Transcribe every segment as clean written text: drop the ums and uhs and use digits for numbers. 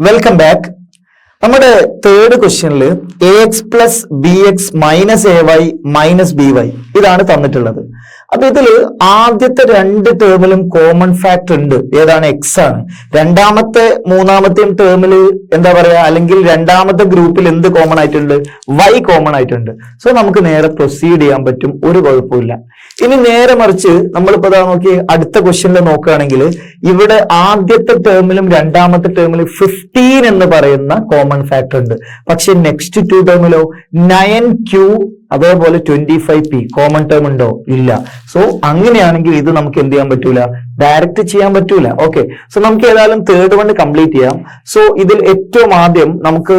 Welcome back. നമ്മുടെ third ക്വസ്റ്റ്യനിൽ AX + BX - AY - BY ഇതാണ് തന്നിട്ടുള്ളത്. അപ്പൊ ഇതില് ആദ്യത്തെ രണ്ട് ടേമിലും കോമൺ ഫാക്ടർ ഉണ്ട്. ഏതാണ്? X ആണ്. രണ്ടാമത്തെ മൂന്നാമത്തെയും ടേമിൽ എന്താ പറയാ, അല്ലെങ്കിൽ രണ്ടാമത്തെ ഗ്രൂപ്പിൽ എന്ത് കോമൺ ആയിട്ടുണ്ട്? Y കോമൺ ആയിട്ടുണ്ട്. സോ നമുക്ക് നേരെ പ്രൊസീഡ് ചെയ്യാൻ പറ്റും, ഒരു കുഴപ്പമില്ല. ഇനി നേരെ മറിച്ച് നമ്മളിപ്പോ നോക്കി അടുത്ത ക്വസ്റ്റ്യനിൽ നോക്കുകയാണെങ്കിൽ ഇവിടെ ആദ്യത്തെ ടേമിലും രണ്ടാമത്തെ ടേമിലും 15 എന്ന് പറയുന്ന കോമൺ ഫാക്ടർ ഉണ്ട്. പക്ഷെ നെക്സ്റ്റ് ടു ടേമിലോ 9Q അതേപോലെ 25P കോമൺ ടേം ഉണ്ടോ? ഇല്ല. സോ അങ്ങനെയാണെങ്കിൽ ഇത് നമുക്ക് എന്ത് ചെയ്യാൻ പറ്റൂല? ഡയറക്റ്റ് ചെയ്യാൻ പറ്റൂല. ഓക്കെ, സോ നമുക്ക് ഏതായാലും തേർഡ് വൺ കംപ്ലീറ്റ് ചെയ്യാം. സോ ഇതിൽ ഏറ്റവും ആദ്യം നമുക്ക്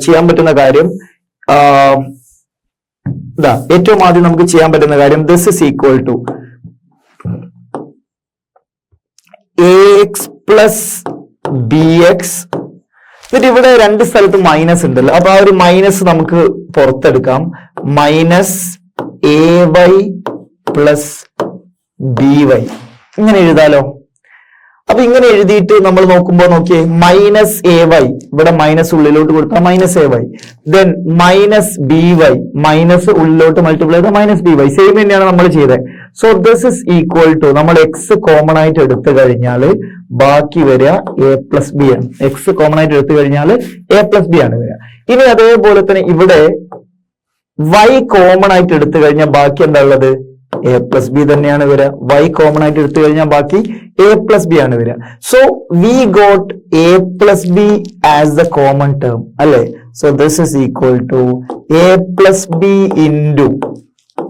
ചെയ്യാൻ പറ്റുന്ന കാര്യം ഏറ്റവും ആദ്യം നമുക്ക് ചെയ്യാൻ പറ്റുന്ന കാര്യം this is equal to AX + BX. എന്നിട്ട് ഇവിടെ രണ്ട് സ്ഥലത്ത് മൈനസ് ഉണ്ടല്ലോ, അപ്പൊ ആ ഒരു മൈനസ് നമുക്ക് പുറത്തെടുക്കാം. -AY + BY ഇങ്ങനെ എഴുതാലോ. അപ്പൊ ഇങ്ങനെ എഴുതിയിട്ട് നമ്മൾ നോക്കുമ്പോൾ നോക്കിയേ, -AY ഇവിടെ മൈനസ് ഉള്ളിലോട്ട് കൊടുത്താൽ -AY, ദെൻ -BY മൈനസ് ഉള്ളിലോട്ട് മൾട്ടിപ്ലൈ ചെയ്താൽ -BY. സെയിം തന്നെയാണ് നമ്മൾ ചെയ്തത്. So this is equal to നമ്മൾ X കോമൺ ആയിട്ട് എടുത്തു കഴിഞ്ഞാൽ ബാക്കി വരിക A + B ആണ്. X കോമൺ ആയിട്ട് എടുത്തു കഴിഞ്ഞാൽ A + B ആണ് വരിക. ഇനി അതേപോലെ തന്നെ ഇവിടെ Y കോമൺ ആയിട്ട് എടുത്തു കഴിഞ്ഞാൽ ബാക്കി എന്താ ഉള്ളത്? A + B തന്നെയാണ് വരിക. Y കോമൺ ആയിട്ട് എടുത്തു കഴിഞ്ഞാൽ ബാക്കി A + B ആണ് വരിക. So we got A + B as the common term അല്ലെ. So this is equal to A + B into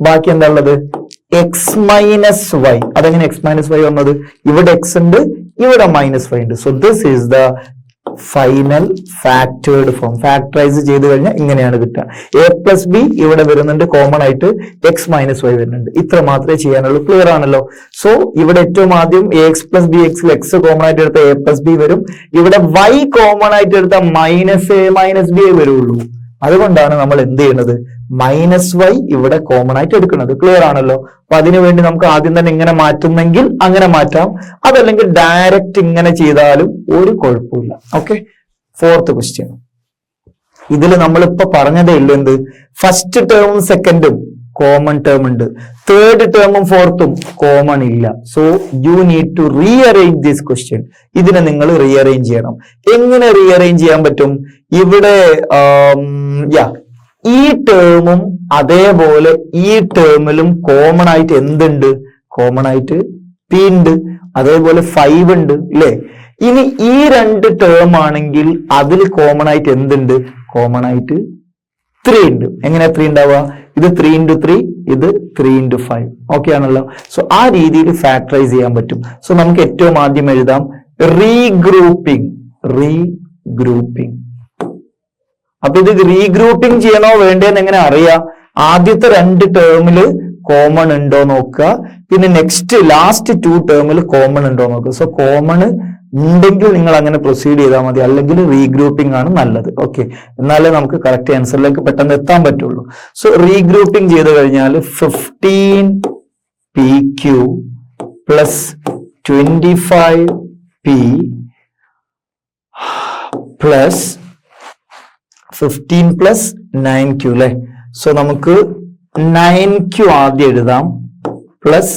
ബാക്കി എന്താ ഉള്ളത്? X - Y. അതെങ്ങനെ X - Y വന്നത്? ഇവിടെ X ഉണ്ട്, ഇവിടെ -Y ഉണ്ട്. So this is the final factored form. Factorise ചെയ്ത് കഴിഞ്ഞാൽ ഇങ്ങനെയാണ് കിട്ടുക. A + B ഇവിടെ വരുന്നുണ്ട് കോമൺ ആയിട്ട്, X - Y വരുന്നുണ്ട്. ഇത്ര മാത്രമേ ചെയ്യാനുള്ളൂ. ക്ലിയർ ആണല്ലോ. സോ ഇവിടെ ഏറ്റവും ആദ്യം AX + BX X കോമൺ ആയിട്ട് എടുത്ത A + B വരും. ഇവിടെ Y കോമൺ ആയിട്ട് എടുത്ത -A - B വരുള്ളൂ. അതുകൊണ്ടാണ് നമ്മൾ എന്ത് ചെയ്യുന്നത്? -Y ഇവിടെ കോമൺ ആയിട്ട് എടുക്കുന്നത്. ക്ലിയർ ആണല്ലോ. അപ്പൊ അതിനുവേണ്ടി നമുക്ക് ആദ്യം തന്നെ ഇങ്ങനെ മാറ്റുന്നെങ്കിൽ അങ്ങനെ മാറ്റാം, അതല്ലെങ്കിൽ ഡയറക്റ്റ് ഇങ്ങനെ ചെയ്താലും ഒരു കുഴപ്പമില്ല. Okay, fourth question. ഇതിൽ നമ്മളിപ്പോ പറഞ്ഞതേ ഇല്ല എന്ത്? ഫസ്റ്റ് ടേമും സെക്കൻഡും കോമൺ ടേം ഉണ്ട്, തേർഡ് ടേമും ഫോർത്തും കോമൺ ഇല്ല. So you need to rearrange this question. ഇതിനെ നിങ്ങൾ റീഅറേഞ്ച് ചെയ്യണം. എങ്ങനെ റീഅറേഞ്ച് ചെയ്യാൻ പറ്റും? ഇവിടെ ഈ ടേമും അതേപോലെ ഈ ടേമിലും കോമൺ ആയിട്ട് എന്തുണ്ട്? കോമൺ ആയിട്ട് P ഉണ്ട്, അതേപോലെ 5 ഉണ്ട് അല്ലെ. ഇനി ഈ രണ്ട് ടേം ആണെങ്കിൽ അതിൽ കോമൺ ആയിട്ട് എന്തുണ്ട്? കോമൺ ആയിട്ട് 3 ഉണ്ട്. എങ്ങനെ 3 ഉണ്ടാവുക? ഇത് 3 × 3, ഇത് 3 × 5. ഓക്കെ ആണല്ലോ. സോ ആ രീതിയിൽ ഫാക്ടറൈസ് ചെയ്യാൻ പറ്റും. സോ നമുക്ക് ഏറ്റവും ആദ്യം എഴുതാം റീഗ്രൂപ്പിംഗ്. അപ്പൊ ഇത് റീഗ്രൂപ്പിംഗ് ചെയ്യണോ വേണ്ടേന്ന് എങ്ങനെ അറിയാം? ആദ്യത്തെ രണ്ട് ടേമില് കോമൺ ഉണ്ടോ നോക്കുക, പിന്നെ ലാസ്റ്റ് 2 ടേമിൽ കോമൺ ഉണ്ടോ നോക്കുക. സോ കോമൺ ഉണ്ടെങ്കിൽ നിങ്ങൾ അങ്ങനെ പ്രൊസീഡ് ചെയ്താൽ മതി, അല്ലെങ്കിൽ റീഗ്രൂപ്പിംഗ് ആണ് നല്ലത്. ഓക്കെ, എന്നാലേ നമുക്ക് കറക്റ്റ് ആൻസറിലേക്ക് പെട്ടെന്ന് എത്താൻ പറ്റുള്ളൂ. സോ റീഗ്രൂപ്പിംഗ് ചെയ്ത് കഴിഞ്ഞാൽ 15PQ + 25P + 15 + 9Q അല്ലെ. സോ നമുക്ക് 9Q ആദ്യം എഴുതാം പ്ലസ്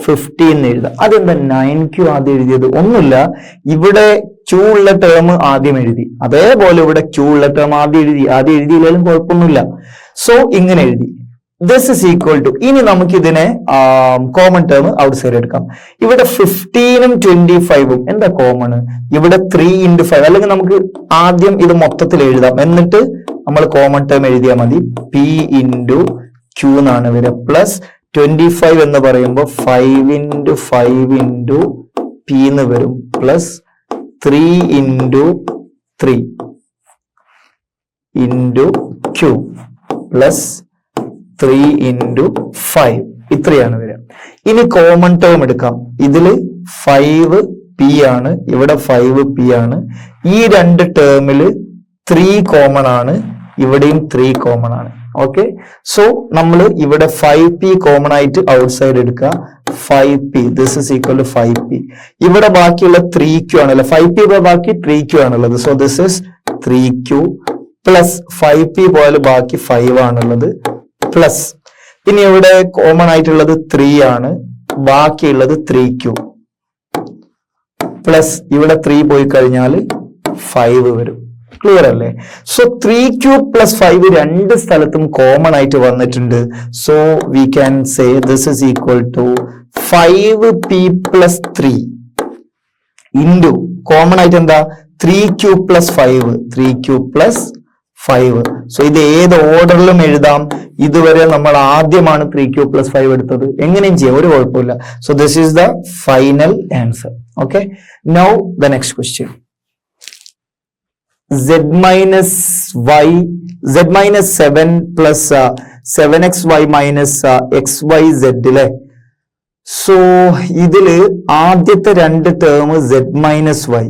15 എഴുതാം. അതെന്താ 9Q ആദ്യം എഴുതിയത്? ഒന്നുമില്ല, ഇവിടെ Q ഉള്ള ടേം ആദ്യം എഴുതി, അതേപോലെ ഇവിടെ Q ഉള്ള ടേം ആദ്യം എഴുതിയില്ലെങ്കിലും കുഴപ്പമൊന്നുമില്ല. സോ ഇങ്ങനെ എഴുതി. ദിസ് ഇസ് ഈക്വൽ ടു, ഇനി നമുക്ക് ഇതിനെ കോമൺ ടേം ഔട്ട് സൈഡ് എടുക്കാം. ഇവിടെ 15ഉം 25ഉം എന്താ കോമൺ? ഇവിടെ 3 × 5, അല്ലെങ്കിൽ നമുക്ക് ആദ്യം ഇത് മൊത്തത്തിൽ എഴുതാം, എന്നിട്ട് നമ്മൾ കോമൺ ടേം എഴുതിയാൽ മതി. P × Q എന്നാണ് വരിക. പ്ലസ് 25 എന്ന് പറയുമ്പോൾ 5 × 5 × P എന്ന് വരും, പ്ലസ് 3 × 3 × Q പ്ലസ് 3 × 5. ഇത്രയാണ് വരിക. ഇനി കോമൺ ടേം എടുക്കാം. ഇതില് 5P ആണ്, ഇവിടെ 5P ആണ്. ഈ രണ്ട് ടേമില് 3 കോമൺ ആണ്, ഇവിടെയും 3 കോമൺ ആണ്. ഓക്കെ, സോ നമ്മൾ ഇവിടെ 5P കോമൺ ആയിട്ട് ഔട്ട് സൈഡ് എടുക്കുക. 5p. This is equal to 5p. ഇവിടെ ബാക്കിയുള്ള 3q ആണല്ലോ. 5p ബാക്കി 3q ആണുള്ളത്. So this is 3q plus 5p പോലെ ബാക്കി 5 ആണുള്ളത് പ്ലസ് പിന്നെ ഇവിടെ കോമൺ ആയിട്ടുള്ളത് 3 ആണ്, ബാക്കിയുള്ളത് 3q പ്ലസ് ഇവിടെ 3 പോയി കഴിഞ്ഞാൽ 5 വരും. ക്ലിയർ അല്ലേ? സോ 3q plus 5 രണ്ട് സ്ഥലത്തും കോമൺ ആയിട്ട് വന്നിട്ടുണ്ട്. So we can say this is equal to 5p plus 3 into common ആയിട്ട് എന്താ 3q plus 5, 3q plus 5. So ഇത് ഏത് ഓർഡറിലും എഴുതാം. ഇതുവരെ നമ്മൾ ആദ്യമാണ് 3q plus 5 എടുത്തത്. എങ്ങനെയും ചെയ്യാം, ഒരു കുഴപ്പമില്ല. So this is the final answer. Okay, now the next question. z minus 7 plus 7xy minus xyz അല്ലേ? സോ ഇതില് ആദ്യത്തെ രണ്ട് term z minus y,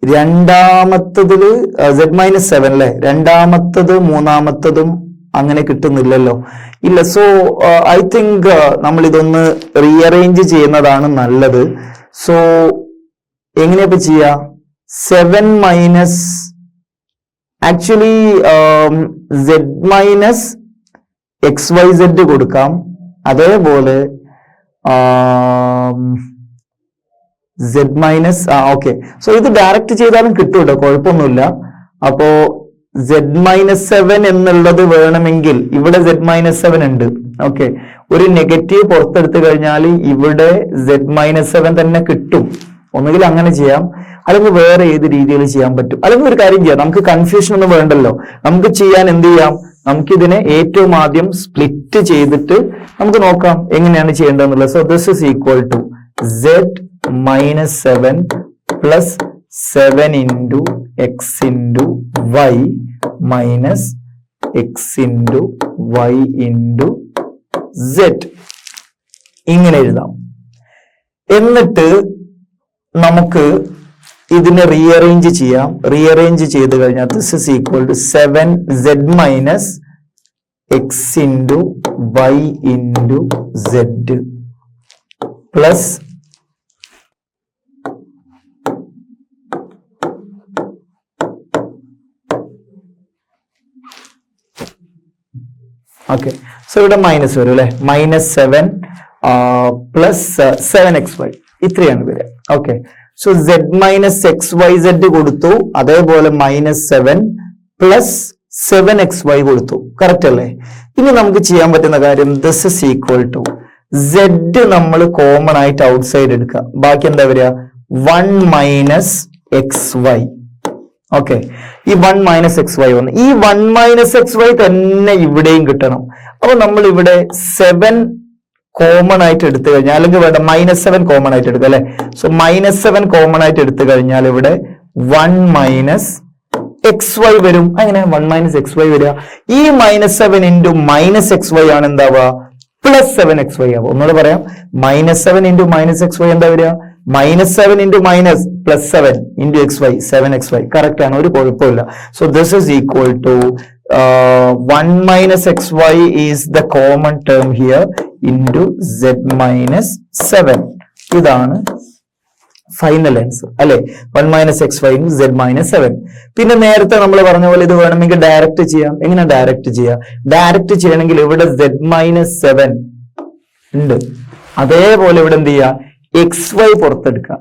രണ്ടാമത്തതില് z minus 7 അല്ലെ, രണ്ടാമത്തത് മൂന്നാമത്തതും അങ്ങനെ കിട്ടുന്നില്ലല്ലോ. ഇല്ല. സോ ഐ തിങ്ക് നമ്മൾ ഇതൊന്ന് റീഅറേഞ്ച് ചെയ്യുന്നതാണ് നല്ലത്. സോ എങ്ങനെയപ്പോ ചെയ്യാ? 7 minus actually z minus xyz കൊടുക്കാം. അതേപോലെ z minus ഓക്കെ. സോ ഇത് ഡയറക്റ്റ് ചെയ്താലും കിട്ടും കേട്ടോ, കുഴപ്പമൊന്നുമില്ല. അപ്പോ z minus 7 എന്നുള്ളത് വേണമെങ്കിൽ ഇവിടെ z minus 7 ഉണ്ട്. ഓക്കെ, ഒരു നെഗറ്റീവ് പുറത്തെടുത്തു കഴിഞ്ഞാൽ ഇവിടെ z minus 7 തന്നെ കിട്ടും. ഒന്നുകിൽ അങ്ങനെ ചെയ്യാം, അല്ലെങ്കിൽ വേറെ ഏത് രീതിയിൽ ചെയ്യാൻ പറ്റും. അല്ലെങ്കിൽ ഒരു കാര്യം ചെയ്യാം, നമുക്ക് കൺഫ്യൂഷൻ ഒന്നും വേണ്ടല്ലോ. നമുക്ക് ചെയ്യാൻ എന്ത് ചെയ്യാം, നമുക്കിതിനെ ഏറ്റവും ആദ്യം സ്പ്ലിറ്റ് ചെയ്തിട്ട് നമുക്ക് നോക്കാം എങ്ങനെയാണ് ചെയ്യേണ്ടതെന്നുള്ളത്. So this is equal to z minus 7 plus 7 into x into y minus x into y into z. ഇങ്ങനെ എഴുതാം. എന്നിട്ട് നമുക്ക് ഇതിനെ റീഅറേഞ്ച് ചെയ്യാം. റീഅറേഞ്ച് ചെയ്ത് കഴിഞ്ഞാൽ this is equal to 7z minus x into y into z plus okay. So ഇവിടെ minus വരും അല്ലെ, -7 പ്ലസ് 7xy ഇത്രയാണ് വരിക. Okay, so z minus xyz കൊടുത്തു, അതേപോലെ -7 പ്ലസ് 7xy കൊടുത്തു. കറക്റ്റ് അല്ലേ? ഇനി നമുക്ക് ചെയ്യാൻ പറ്റുന്ന കാര്യം this is equal to z നമ്മൾ കോമൺ ആയിട്ട് ഔട്ട് സൈഡ് എടുക്കുക. ബാക്കി എന്താ വരിക? 1 minus xy. ഓക്കെ, ഈ 1 minus xy വന്നു. ഈ 1 minus xy തന്നെ ഇവിടെയും കിട്ടണം. അപ്പൊ നമ്മൾ ഇവിടെ 7 കോമൺ ആയിട്ട് എടുത്തു കഴിഞ്ഞാൽ, അല്ലെങ്കിൽ വേണ്ട -7 കോമൺ ആയിട്ട് എടുക്കുക അല്ലെ. സോ -7 കോമൺ ആയിട്ട് എടുത്തു കഴിഞ്ഞാൽ ഇവിടെ 1 minus xy വരും. അങ്ങനെ 1 minus xy വരിക. ഈ -7 into -xy ആണ് എന്താവുക? +7xy ആവും. ഒന്നുകൂടെ പറയാം, -7 into -xy എന്താ വരിക? -7 into minus +7 into xy, 7xy. Correct ആണ്, ഒരു കുഴപ്പമില്ല. So this is equal to 1 minus xy is the common term here into z minus 7. ഇതാണ് ഫൈനൽ ആൻസർ അല്ലെ, 1 minus xy into z minus 7. പിന്നെ നേരത്തെ നമ്മൾ പറഞ്ഞ പോലെ ഇത് വേണമെങ്കിൽ ഡയറക്റ്റ് ചെയ്യാം. എങ്ങനെ ഡയറക്റ്റ് ചെയ്യാം? ഡയറക്റ്റ് ചെയ്യണമെങ്കിൽ ഇവിടെ z minus 7 ഉണ്ട്, അതേപോലെ ഇവിടെ എന്ത് ചെയ്യുക? xy പുറത്തെടുക്കുക.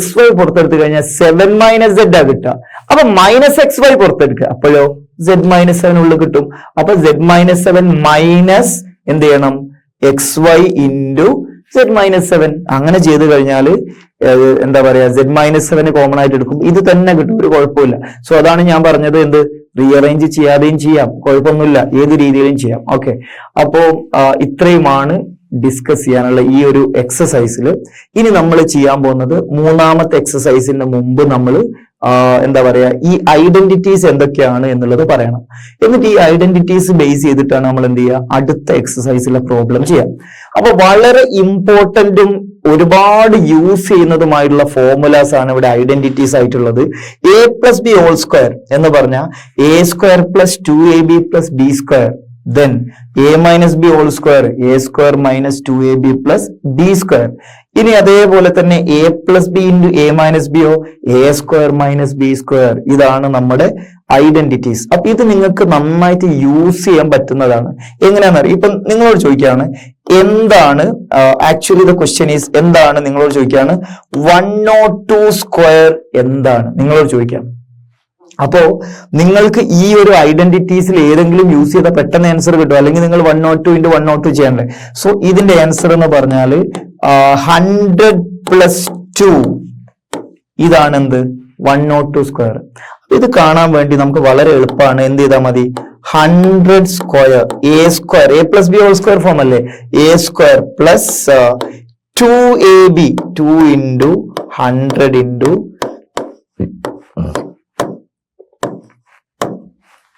xy പുറത്തെടുത്തു കഴിഞ്ഞാൽ 7 minus z ആ കിട്ടുക. അപ്പൊ -xy പുറത്തെടുക്കുക, അപ്പോഴോ z minus 7 ഉള്ളിൽ കിട്ടും. അപ്പൊ z minus 7 മൈനസ് എന്ത് ചെയ്യണം? xy into z minus 7. അങ്ങനെ ചെയ്ത് കഴിഞ്ഞാൽ എന്താ പറയാ, z minus 7 കോമൺ ആയിട്ട് എടുക്കും, ഇത് തന്നെ കിട്ടും, ഒരു കുഴപ്പമില്ല. സോ അതാണ് ഞാൻ പറഞ്ഞത്, എന്ത് റീഅറേഞ്ച് ചെയ്യാതെയും ചെയ്യാം, കുഴപ്പമൊന്നുമില്ല, ഏത് രീതിയിലും ചെയ്യാം. ഓക്കെ, അപ്പോ ഇത്രയുമാണ് ഡിസ്കസ് ചെയ്യാനുള്ള ഈ ഒരു എക്സസൈസിൽ. ഇനി നമ്മൾ ചെയ്യാൻ പോകുന്നത് മൂന്നാമത്തെ എക്സസൈസിന് മുമ്പ് നമ്മൾ എന്താ പറയാ, ഈ ഐഡന്റിറ്റീസ് എന്തൊക്കെയാണ് എന്നുള്ളത് പറയണം. എന്നിട്ട് ഈ ഐഡന്റിറ്റീസ് ബേസ് ചെയ്തിട്ടാണ് നമ്മൾ എന്ത് ചെയ്യുക, അടുത്ത എക്സസൈസിലെ പ്രോബ്ലം ചെയ്യാം. അപ്പൊ വളരെ ഇമ്പോർട്ടന്റും ഒരുപാട് യൂസ് ചെയ്യുന്നതുമായിട്ടുള്ള ഫോർമുലാസ് ആണ് ഇവിടെ ഐഡന്റിറ്റീസ് ആയിട്ടുള്ളത്. a + b² എന്ന് പറഞ്ഞാൽ a² + 2ab + b² then a minus b whole square, a square minus 2ab plus b square. ഇനി അതേപോലെ തന്നെ a plus b into a minus b a square minus b square. ഇതാണ് നമ്മുടെ identities. അപ്പൊ ഇത് നിങ്ങൾക്ക് നന്നായിട്ട് യൂസ് ചെയ്യാൻ പറ്റുന്നതാണ്. എങ്ങനെയാണെന്നറിയാം, ഇപ്പൊ നിങ്ങളോട് ചോദിക്കുകയാണ് എന്താണ് ആക്ച്വലി ദ ക്വസ്റ്റ്യൻ ഈസ് എന്താണ് നിങ്ങളോട് ചോദിക്കുകയാണ് 102 സ്ക്വയർ എന്താണ് നിങ്ങളോട് ചോദിക്കാം. അപ്പോ നിങ്ങൾക്ക് ഈ ഒരു ഐഡന്റിറ്റീസിൽ ഏതെങ്കിലും യൂസ് ചെയ്താൽ പെട്ടെന്ന് ആൻസർ കിട്ടും, അല്ലെങ്കിൽ നിങ്ങൾ 102 into 102 ചെയ്യണ്ടേ. സോ ഇതിന്റെ ആൻസർ എന്ന് പറഞ്ഞാല് 100 plus 2 ഇതാണ് എന്ത് 102 സ്ക്വയർ. ഇത് കാണാൻ വേണ്ടി നമുക്ക് വളരെ എളുപ്പമാണ്. എന്ത് ചെയ്താൽ മതി, 100 square A square A plus B whole square form അല്ലേ, A square plus 2ab 2 into 100 into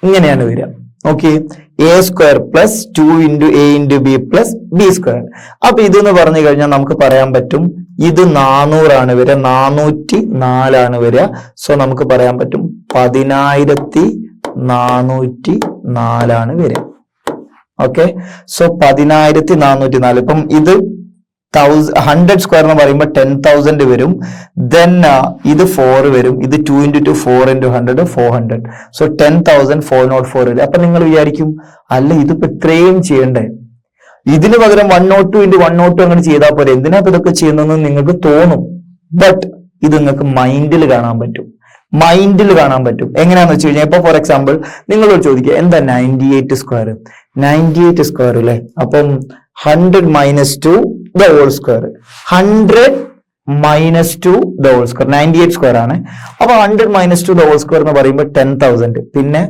ഇങ്ങനെയാണ് വരിക. Okay, A square plus 2 into a into b plus B square. അപ്പൊ ഇതെന്ന് പറഞ്ഞു കഴിഞ്ഞാൽ നമുക്ക് പറയാൻ പറ്റും ഇത് 400 ആണ് വരിക, 404 വരിക. സോ നമുക്ക് പറയാൻ പറ്റും 10404 വരിക. Okay, so 10404. ഇപ്പം ഇത് 100 സ്ക്വയർ എന്ന് പറയുമ്പോൾ 10,000 വരും. ദെൻ ഇത് 4 വരും, ഇത് 2 into 2 4 into 100 400. സോ 10,404 വരും. അപ്പൊ നിങ്ങൾ വിചാരിക്കും അല്ല ഇതിപ്പോ ഇത്രയും ചെയ്യണ്ടേ, ഇതിന് പകരം 102 into 102 അങ്ങനെ ചെയ്താൽ പോലെ, എന്തിനാ ഇതൊക്കെ ചെയ്യുന്നതെന്ന് നിങ്ങൾക്ക് തോന്നും. ബട്ട് ഇത് നിങ്ങൾക്ക് മൈൻഡിൽ കാണാൻ പറ്റും, എങ്ങനെയാന്ന് വെച്ച് കഴിഞ്ഞാൽ ഇപ്പൊ ഫോർ എക്സാമ്പിൾ നിങ്ങളോട് ചോദിക്കുക എന്താ 98 സ്ക്വയർ, 98 സ്ക്വയർ അല്ലെ. അപ്പം 100 minus 2 the whole square, 100 minus 2 the whole square, 98 square ആണ്. അപ്പൊ 100 minus 2 the whole square എന്ന് പറയുമ്പോൾ 10,000. പിന്നെ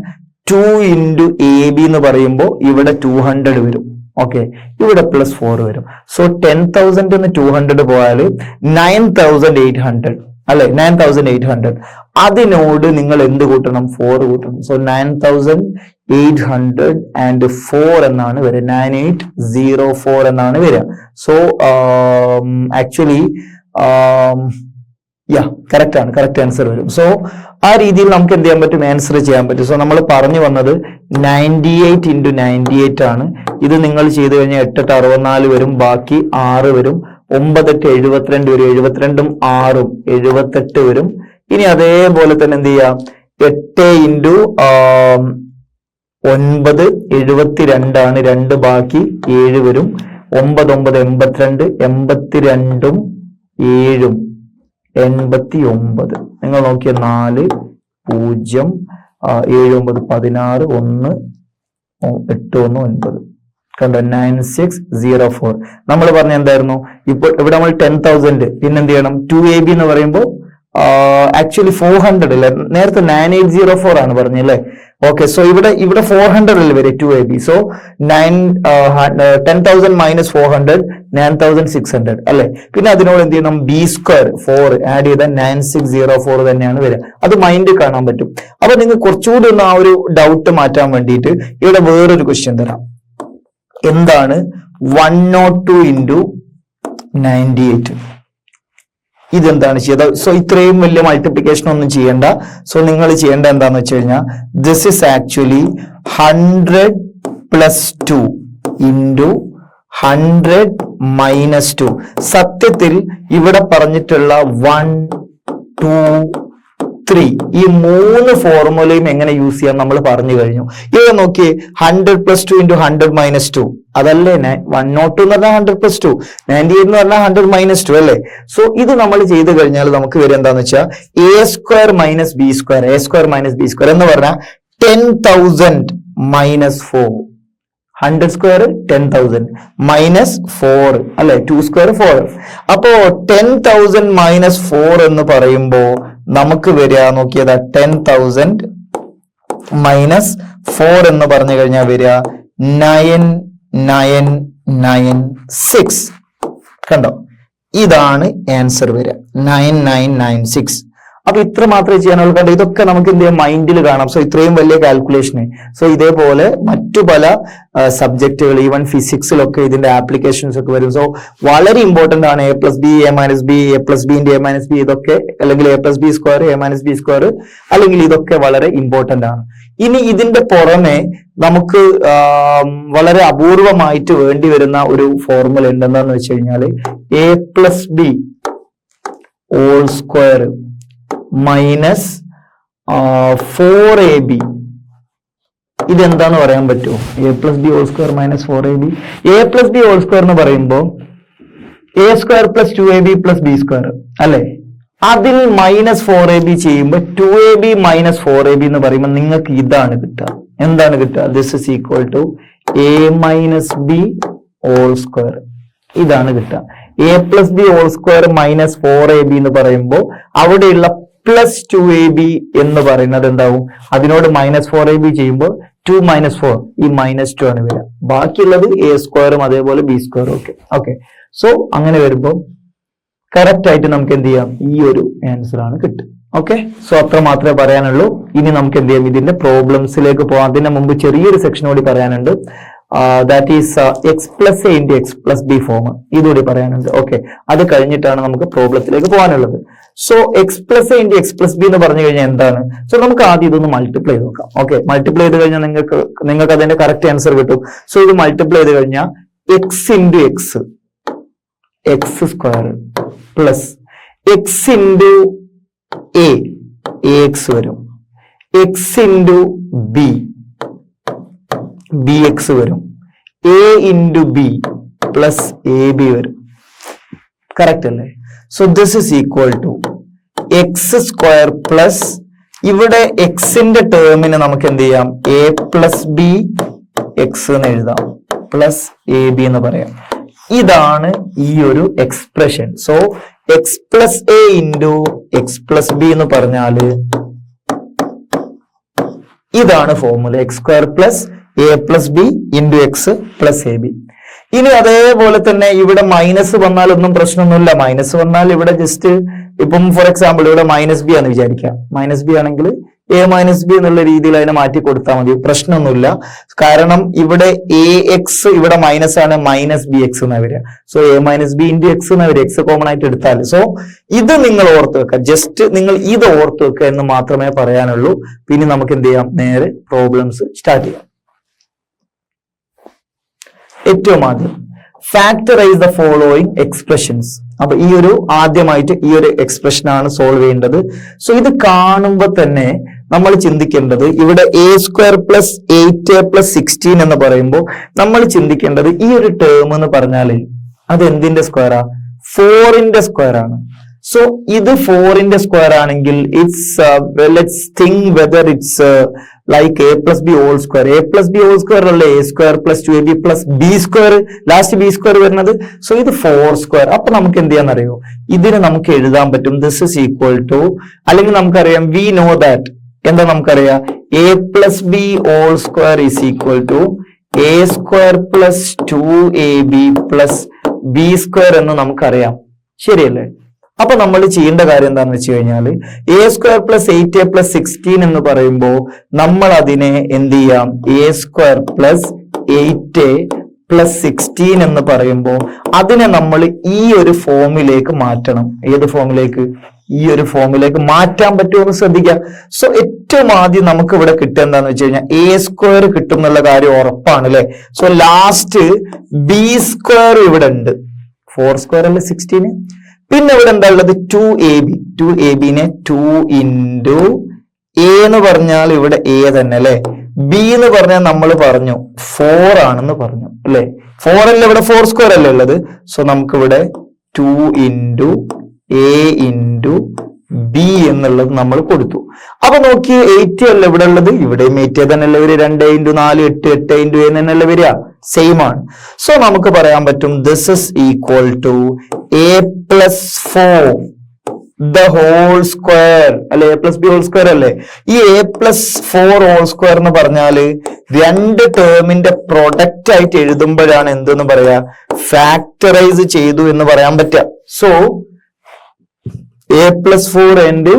2 into ab എന്ന് പറയുമ്പോൾ ഇവിടെ 200 വരും. ഓക്കെ, ഇവിടെ പ്ലസ് 4 വരും. സോ 10,000 എന്ന് 200 പോയാൽ 9,800 അല്ലെ, 9,800. അതിനോട് നിങ്ങൾ എന്ത് കൂട്ടണം, 4 കൂട്ടണം. സോ 9,804 എന്നാണ് വരിക, 9804 എന്നാണ് വരിക. സോ ആക്ച്വലി കറക്റ്റ് ആൻസർ വരും. സോ ആ രീതിയിൽ നമുക്ക് എന്ത് ചെയ്യാൻ പറ്റും, ആൻസർ ചെയ്യാൻ പറ്റും. സോ നമ്മൾ പറഞ്ഞു വന്നത് 98 into 98 ആണ്. ഇത് നിങ്ങൾ ചെയ്തു കഴിഞ്ഞാൽ 8 8 64 വരും, ബാക്കി 6 വരും, 9 8 72 വരും, 72ഉം 6ഉം 78 വരും. ഇനി അതേപോലെ തന്നെ എന്ത് ചെയ്യാം, 8 into 9 72 ആണ്, 2 ബാക്കി 7 വരും, 9 9 82, 82ഉം 7ഉം 89. നിങ്ങൾ നോക്കിയ 4 0 7 9 16 1 8 1 9 കണ്ടോ, 9604. നമ്മൾ പറഞ്ഞ എന്തായിരുന്നു, ഇപ്പോൾ ഇവിടെ നമ്മൾ 10,000 പിന്നെ എന്ത് ചെയ്യണം, 2ab എന്ന് പറയുമ്പോൾ ആക്ച്വലി 400 അല്ലേ, നേരത്തെ 9804 ആണ് പറഞ്ഞല്ലേ. ഓക്കെ, സോ ഇവിടെ 400 അല്ലേ വരെ 2ab. സോ 10,000 minus 400 9,600 അല്ലെ. പിന്നെ അതിനോട് എന്ത് ചെയ്യണം, ബി സ്ക്വയർ 4 ആഡ് ചെയ്താൽ 9604 തന്നെയാണ് വരിക. അത് മൈൻഡ് കാണാൻ പറ്റും. അപ്പൊ നിങ്ങൾ കുറച്ചുകൂടി ഒന്ന് ആ ഒരു ഡൗട്ട് മാറ്റാൻ വേണ്ടിയിട്ട് ഇവിടെ വേറൊരു ക്വസ്റ്റ്യൻ തരാം. എന്താണ് 102 into 98? ഇതെന്താണ് ചെയ്ത? സോ ഇത്രയും വലിയ മൾട്ടിപ്ലിക്കേഷൻ ഒന്നും ചെയ്യണ്ട. സോ നിങ്ങൾ ചെയ്യേണ്ട എന്താന്ന് വെച്ച് കഴിഞ്ഞാൽ this is actually 100 plus 2 into 100 minus 2. സത്യത്തിൽ ഇവിടെ പറഞ്ഞിട്ടുള്ള 1 2 3 ഈ 3 ഫോർമുലയും എങ്ങനെ യൂസ് ചെയ്യാൻ നമ്മൾ പറഞ്ഞു കഴിഞ്ഞു. ഇവിടെ നോക്കിയേ, 100 plus 2 into 100 minus 2 അതല്ലേ 102 എന്ന് പറഞ്ഞാൽ 100 plus 2, 98 എന്ന് പറഞ്ഞാൽ 100 minus 2 അല്ലേ. സോ ഇത് നമ്മൾ ചെയ്ത് കഴിഞ്ഞാൽ നമുക്ക് വരും എന്താന്ന് വെച്ചാൽ a square minus b square, a square minus b square എന്ന് പറഞ്ഞാൽ 10,000 minus 4. 100 സ്ക്വയർ 10,000 മൈനസ് 4 അല്ലെ, 2 സ്ക്വയർ 4. അപ്പോ 10,000 മൈനസ് 4 എന്ന് പറയുമ്പോ നമുക്ക് വരിക നോക്കിയതാ 10,000 മൈനസ് 4 എന്ന് പറഞ്ഞു കഴിഞ്ഞാൽ വരിക 9996. കണ്ടോ, ഇതാണ് ആൻസർ വരിക 9996. അപ്പൊ ഇത്ര മാത്രമേ ചെയ്യാനുള്ളൂ. കണ്ടോ, ഇതൊക്കെ നമുക്ക് എന്ത് ചെയ്യാം, മൈൻഡിൽ കാണാം. സോ ഇത്രയും വലിയ കാൽക്കുലേഷന്. സോ ഇതേപോലെ മറ്റു പല സബ്ജക്റ്റുകൾ, ഈവൻ ഫിസിക്സിലൊക്കെ ഇതിന്റെ ആപ്ലിക്കേഷൻസ് ഒക്കെ വരും. സോ വളരെ ഇമ്പോർട്ടന്റ് ആണ്. a plus B, a minus B, a plus B into a minus B, ഇതൊക്കെ അല്ലെങ്കിൽ a plus B square, a minus B square, അല്ലെങ്കിൽ ഇതൊക്കെ വളരെ ഇമ്പോർട്ടന്റ് ആണ്. ഇനി ഇതിന്റെ പുറമെ നമുക്ക് വളരെ അപൂർവമായിട്ട് വേണ്ടി വരുന്ന ഒരു ഫോർമുല ഉണ്ട്. എന്താന്ന് വെച്ച് കഴിഞ്ഞാല് a+b whole square minus 4ab. ഇതെന്താന്ന് പറയാൻ പറ്റുമോ? a+b whole square minus 4ab. a+b whole square എന്ന് പറയുമ്പോൾ a square plus 2ab plus b square അല്ലെ? അതിൽ മൈനസ് 4ab ചെയ്യുമ്പോൾ 2ab മൈനസ് 4ab എന്ന് പറയുമ്പോൾ നിങ്ങൾക്ക് ഇതാണ് കിട്ടുക. എന്താണ് കിട്ടുക? This is equal to a minus B whole square. ഇതാണ് കിട്ടുക. a+b whole square minus 4ab എന്ന് പറയുമ്പോൾ അവിടെയുള്ള പ്ലസ് 2ab എന്ന് പറയുന്നത് എന്താവും? അതിനോട് മൈനസ് 4ab ചെയ്യുമ്പോൾ 2 മൈനസ് 4 ഈ -2 ആണ് വരിക. ബാക്കിയുള്ളത് a സ്ക്വയറും അതേപോലെ b സ്ക്വയറും. ഓക്കെ. സോ അങ്ങനെ വരുമ്പോൾ കറക്റ്റ് ആയിട്ട് നമുക്ക് എന്ത് ചെയ്യാം? ഈ ഒരു ആൻസർ ആണ് കിട്ടുക. ഓക്കെ. സോ അത്ര മാത്രമേ പറയാനുള്ളൂ. ഇനി നമുക്ക് എന്ത് ചെയ്യാം? ഇതിന്റെ പ്രോബ്ലംസിലേക്ക് പോകാം. അതിന് മുമ്പ് ചെറിയൊരു സെക്ഷൻ കൂടി പറയാനുണ്ട്. That is x+a into x+b form. ഇതുകൂടി പറയാനുണ്ട്. ഓക്കെ. അത് കഴിഞ്ഞിട്ടാണ് നമുക്ക് പ്രോബ്ലത്തിലേക്ക് പോകാനുള്ളത്. സോ x+a ഇൻറ്റു x+b എന്ന് പറഞ്ഞു കഴിഞ്ഞാൽ എന്താണ്? സോ നമുക്ക് ആദ്യം ഇതൊന്ന് മൾട്ടിപ്ലൈ ചെയ്ത് നോക്കാം. ഓക്കെ. മൾട്ടിപ്ലൈ ചെയ്ത് കഴിഞ്ഞാൽ നിങ്ങൾക്ക് അതിന്റെ കറക്റ്റ് ആൻസർ കിട്ടും. സോ ഇത് മൾട്ടിപ്ലൈ ചെയ്ത് കഴിഞ്ഞാൽ x into x square plus x into a ax വരും, x ഇൻറ്റു bx വരും, a into b plus ab വരും. കറക്റ്റ് അല്ലേ? So this is equal to x square plus ഇവിടെ എക്സിന്റെ ടേമിന് നമുക്ക് എന്ത് ചെയ്യാം? a പ്ലസ് ബി എക്സ് എന്ന് എഴുതാം പ്ലസ് എ ബി എന്ന് പറയാം. ഇതാണ് ഈ ഒരു expression. So x+a into x+b എന്ന് പറഞ്ഞാല് ഇതാണ് formula. X square plus a+b into X plus A B. ഇനി അതേപോലെ തന്നെ ഇവിടെ മൈനസ് വന്നാൽ ഒന്നും പ്രശ്നമൊന്നുമില്ല. മൈനസ് വന്നാൽ ഇവിടെ ജസ്റ്റ് ഇപ്പം ഫോർ എക്സാമ്പിൾ ഇവിടെ -b ആണെന്ന് വിചാരിക്കാം. -b ആണെങ്കിൽ a -b എന്നുള്ള രീതിയിൽ അതിനെ മാറ്റി കൊടുത്താൽ മതി, പ്രശ്നമൊന്നുമില്ല. കാരണം ഇവിടെ ax ഇവിടെ മൈനസ് ആണ്, -bx എന്നാ വരിക. So a -b into X എന്നാ വരിക. എക്സ് കോമൺ ആയിട്ട് എടുത്താൽ. സോ ഇത് നിങ്ങൾ ഓർത്ത് വെക്കുക. ജസ്റ്റ് നിങ്ങൾ ഇത് ഓർത്ത് വെക്കുക എന്ന് മാത്രമേ പറയാനുള്ളൂ. പിന്നെ നമുക്ക് എന്ത് ചെയ്യാം? നേരെ പ്രോബ്ലംസ് സ്റ്റാർട്ട് ചെയ്യാം. ഏറ്റവും ആദ്യം ഫാക്ടറൈസ് ദ ഫോളോയിങ് എക്സ്പ്രഷൻസ്. അപ്പൊ ഈ ഒരു ആദ്യമായിട്ട് ഈ ഒരു എക്സ്പ്രഷൻ ആണ് സോൾവ് ചെയ്യേണ്ടത്. സോ ഇത് കാണുമ്പോൾ തന്നെ നമ്മൾ ചിന്തിക്കേണ്ടത് ഇവിടെ a square plus 8a plus 16 എന്ന് പറയുമ്പോൾ നമ്മൾ ചിന്തിക്കേണ്ടത് ഈ ഒരു ടേം എന്ന് പറഞ്ഞാല് അത് എന്തിന്റെ സ്ക്വയറാ? 4ന്റെ സ്ക്വയർ ആണ്. സോ ഇത് 4ന്റെ സ്ക്വയർ ആണെങ്കിൽ it's let's think whether it's like a+b whole square. a+b whole square അല്ലേ a square plus 2ab plus b square, last b square വരുന്നത്. സോ ഇത് 4 സ്ക്വയർ. അപ്പൊ നമുക്ക് എന്ത് ചെയ്യാന്നറിയോ? ഇതിന് നമുക്ക് എഴുതാൻ പറ്റും ദിസ് ഇസ് ഈക്വൽ ടു, അല്ലെങ്കിൽ നമുക്കറിയാം വി നോ ദാറ്റ്. എന്താ നമുക്കറിയാം? a+b whole square is equal to a square plus 2ab plus b square എന്ന് നമുക്കറിയാം. ശരിയല്ലേ? അപ്പൊ നമ്മൾ ചെയ്യേണ്ട കാര്യം എന്താന്ന് വെച്ച് കഴിഞ്ഞാല് a square plus 8a plus 16 എന്ന് പറയുമ്പോൾ നമ്മൾ അതിനെ എന്ത് ചെയ്യാം? a square plus 8a plus 16 എന്ന് പറയുമ്പോൾ അതിനെ നമ്മൾ ഈ ഒരു ഫോമിലേക്ക് മാറ്റണം. ഏത് ഫോമിലേക്ക്? ഈ ഒരു ഫോമിലേക്ക് മാറ്റാൻ പറ്റുമോ എന്ന് ശ്രദ്ധിക്കാം. സോ ഏറ്റവും ആദ്യം നമുക്ക് ഇവിടെ കിട്ടുക എന്താന്ന് വെച്ച് കഴിഞ്ഞാൽ a സ്ക്വയർ കിട്ടും എന്നുള്ള കാര്യം ഉറപ്പാണ് അല്ലെ? സോ ലാസ്റ്റ് b സ്ക്വയർ ഇവിടെ ഉണ്ട്. 4 സ്ക്വയർ അല്ലേ 16. പിന്നെ ഇവിടെ എന്താ ഉള്ളത്? 2ab നെ 2 ഇൻറ്റു a എന്ന് പറഞ്ഞാൽ ഇവിടെ a തന്നെ അല്ലെ. b എന്ന് പറഞ്ഞാൽ നമ്മൾ പറഞ്ഞു 4 ആണെന്ന് പറഞ്ഞു അല്ലെ. 4 അല്ല ഇവിടെ 4 സ്ക്വയർ അല്ലേ ഉള്ളത്. സോ നമുക്ക് ഇവിടെ 2 ഇൻറ്റു a ഇൻറ്റു b എന്നുള്ളത് നമ്മൾ കൊടുത്തു. അപ്പൊ നോക്കി 8 അല്ല ഇവിടെ ഉള്ളത്, ഇവിടെയും 8 തന്നെയല്ലേ വരിക. 2 ഇൻറ്റു 4 8, 8 ഇൻറ്റു a തന്നെയല്ലേ വരിക. സെയിം ആണ്. സോ നമുക്ക് പറയാൻ പറ്റും this is equal to a plus 4 the whole square അല്ലെ. a+b ഹോൾ സ്ക്വയർ അല്ലേ. ഈ a പ്ലസ് 4 ഹോൾ സ്ക്വയർ എന്ന് പറഞ്ഞാല് രണ്ട് ടേമിന്റെ പ്രൊഡക്റ്റ് ആയിട്ട് എഴുതുമ്പോഴാണ് എന്തെന്ന് പറയാ? ഫാക്ടറൈസ് ചെയ്തു എന്ന് പറയാൻ പറ്റുക. So a plus 4 and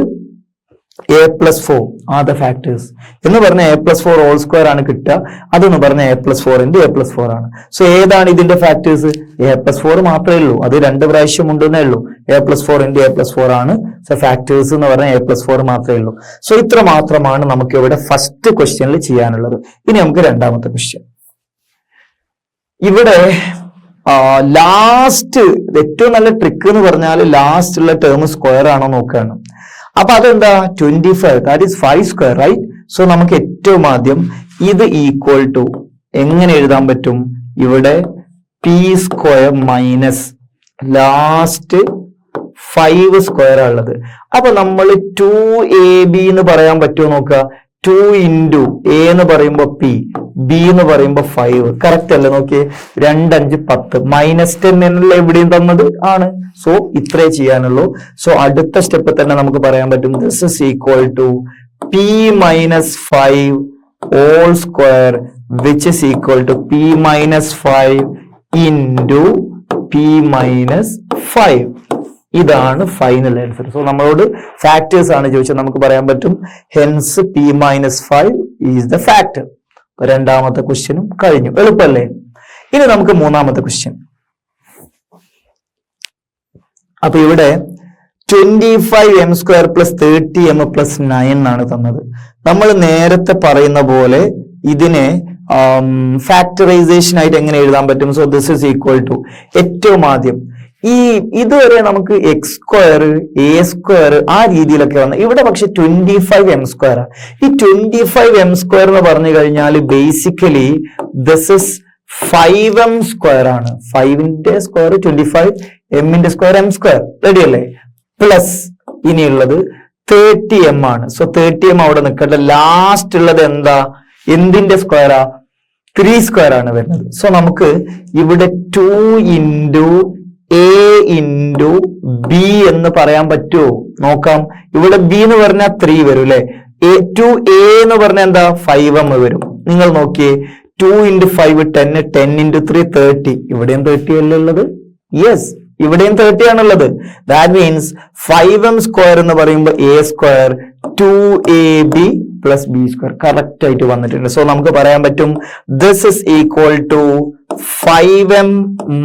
A plus 4 are the factors എന്ന് പറഞ്ഞ എ പ്ലസ് 4 ഹോൾ സ്ക്വയർ ആണ് കിട്ടുക. അതെന്ന് പറഞ്ഞ A plus 4 into A plus 4 ആണ്. സോ ഏതാണ് ഇതിന്റെ ഫാക്ടേഴ്സ്? എ പ്ലസ് 4 മാത്രമേ ഉള്ളൂ, അത് 2 പ്രാവശ്യം ഉണ്ടെന്നേ ഉള്ളൂ. A plus 4 into A plus 4 ആണ്. സോ ഫാക്ടേഴ്സ് എന്ന് പറഞ്ഞാൽ എ പ്ലസ് 4 മാത്രമേ ഉള്ളൂ. സോ ഇത്ര മാത്രമാണ് നമുക്ക് ഇവിടെ ഫസ്റ്റ് ക്വസ്റ്റ്യനിൽ ചെയ്യാനുള്ളത്. ഇനി നമുക്ക് രണ്ടാമത്തെ ക്വസ്റ്റ്യൻ. ഇവിടെ ലാസ്റ്റ് ഏറ്റവും നല്ല ട്രിക്ക് എന്ന് പറഞ്ഞാൽ ലാസ്റ്റ് ഉള്ള ടേം സ്ക്വയർ ആണോ നോക്കുകയാണ്. അപ്പൊ അതെന്താ 25, that is 5 square right. So നമുക്ക് ഏറ്റവും ആദ്യം ഇത് ഈക്വൽ ടു എങ്ങനെ എഴുതാൻ പറ്റും? ഇവിടെ P square minus last 5 square ഉള്ളത്. അപ്പൊ നമ്മൾ 2ab എന്ന് പറയാൻ പറ്റുമോ നോക്കുക. 2 ഇൻറ്റു എ എന്ന് പറയുമ്പോ പി, ബി എന്ന് പറയുമ്പോ 5. കറക്റ്റ് അല്ലേ? നോക്കിയേ, 2 5 10 -10 എന്നല്ല എവിടെയും തന്നത് ആണ്. സോ ഇത്രേ ചെയ്യാനുള്ളൂ. സോ അടുത്ത സ്റ്റെപ്പ് തന്നെ നമുക്ക് പറയാൻ പറ്റും this is equal to P minus 5 whole square which is equal to P minus 5 into P minus 5. ഇതാണ് ഫൈനൽ ആൻസർ. സോ നമ്മളോട് ഫാക്ടേഴ്സ് ആണ് ചോദിച്ചത്, നമുക്ക് പറയാൻ പറ്റും hence P minus 5 is the factor. രണ്ടാമത്തെ ക്വസ്റ്റ്യനും കഴിഞ്ഞു. എളുപ്പല്ലേ? ഇനി നമുക്ക് മൂന്നാമത്തെ ക്വസ്റ്റ്യൻ. അപ്പൊ ഇവിടെ 25m square plus 30m plus 9 ആണ് തന്നത്. നമ്മൾ നേരത്തെ പറയുന്ന പോലെ ഇതിനെ ഫാക്ടറൈസേഷൻ ആയിട്ട് എങ്ങനെ എഴുതാൻ പറ്റും? So this is equal to ഏറ്റവും ആദ്യം ഇതുവരെ നമുക്ക് എക്സ് സ്ക്വയർ എ സ്ക്വയർ ആ രീതിയിലൊക്കെ വന്നു. ഇവിടെ പക്ഷെ 25m സ്ക്വയർ. ഈ 25m സ്ക്വയർ എന്ന് പറഞ്ഞു കഴിഞ്ഞാൽ basically this is 5m square ആണ്. 5ന്റെ സ്ക്വയർ 25, എമ്മിന്റെ സ്ക്വയർ m സ്ക്വയർ. റെഡി അല്ലേ? പ്ലസ് ഇനിയുള്ളത് 30m ആണ്. സോ 30m അവിടെ നിൽക്കട്ടെ. ലാസ്റ്റ് ഉള്ളത് എന്താ? എന്തിന്റെ സ്ക്വയറാ? 3 സ്ക്വയർ ആണ് വരുന്നത്. സോ നമുക്ക് ഇവിടെ 2 ഇൻറ്റു എ ഇൻറ്റു ബി എന്ന് പറയാൻ പറ്റുമോ നോക്കാം. ഇവിടെ ബി എന്ന് പറഞ്ഞാൽ 3 വരും അല്ലെ. 2a എന്ന് പറഞ്ഞാൽ എന്താ? 5m വരും. നിങ്ങൾ നോക്കിയേ, 2 ഇൻറ്റു 5 10, 10 ഇൻറ്റു 3 30. ഇവിടെയും 30 അല്ലേ ഉള്ളത്? യെസ്, ഇവിടെയും 30 ആണുള്ളത്. ദാറ്റ് മീൻസ് 5m സ്ക്വയർ എന്ന് പറയുമ്പോൾ A square 2ab plus B square correct ആയിട്ട് വന്നിട്ടുണ്ട്. സോ നമുക്ക് പറയാൻ പറ്റും this is equal to 5m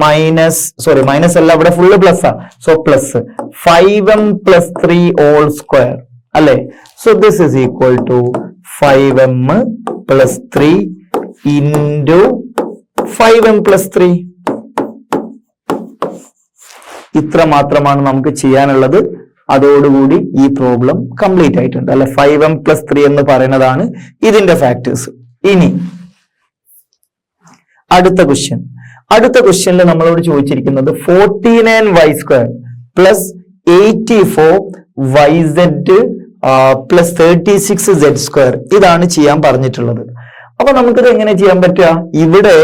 minus, sorry minus അല്ല, ഇവിടെ ഫുള്ള് പ്ലസ് ആ. So plus 5m plus 3 whole square അല്ലെ. So this is equal to 5m plus 3 into 5m plus 3. ഇത്ര മാത്രമാണ് നമുക്ക് ചെയ്യാനുള്ളത്. അതോടുകൂടി ഈ പ്രോബ്ലം കംപ്ലീറ്റ് ആയിട്ടുണ്ട് അല്ലെ. 5m പ്ലസ് 3 എന്ന് പറയുന്നതാണ് ഇതിന്റെ ഫാക്ടേഴ്സ്. ഇനി അടുത്ത ക്വസ്റ്റ്യനിൽ നമ്മളോട് ചോദിച്ചിരിക്കുന്നത് 49y square plus 84yz plus 36z square ഇതാണ് ചെയ്യാൻ പറഞ്ഞിട്ടുള്ളത്. അപ്പൊ നമുക്കിത് എങ്ങനെ ചെയ്യാൻ പറ്റുക? ഇവിടെ